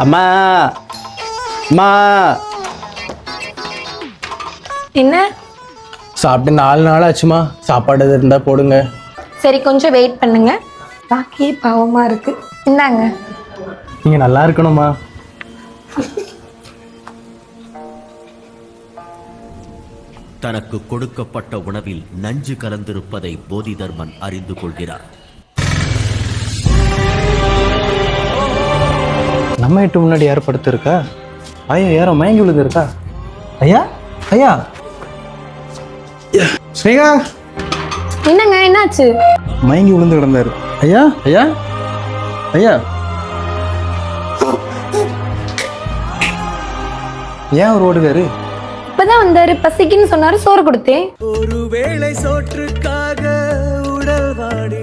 அம்மா அம்மா என்ன? சாப்பிட்டு 4 நாள் ஆச்சுமா. சாப்பாடு எது இருந்தா போடுங்க. சரி கொஞ்சம் வெயிட் பண்ணுங்க. பாக்கியே பாவமா இருக்கு. இந்தாங்க. நீங்க நல்லா இருக்கணுமா. தனக்கு கொடுக்கப்பட்ட உணவில் நஞ்சு கலந்திருப்பதை போதிதர்மன் அறிந்து கொள்கிறார். நம்ம வீட்டு முன்னாடி யார் படுத்திருக்கா? ஐயா யாரோ மயங்கி விழுந்திருக்கா? ஐயா ஐயா ஸ்னேகா என்னங்க என்னாச்சு? மயங்கி விழுந்து கிடந்தாரு. ஐயா ஐயா ஐயா ஏன் அவர் ஓடுகாரு? இப்பதான் வந்தாரு, பசிக்குன்னு சொன்னாரு, சோறு கொடுத்தேன். ஒரு வேளை சோற்றுக்காக உடல் வாடி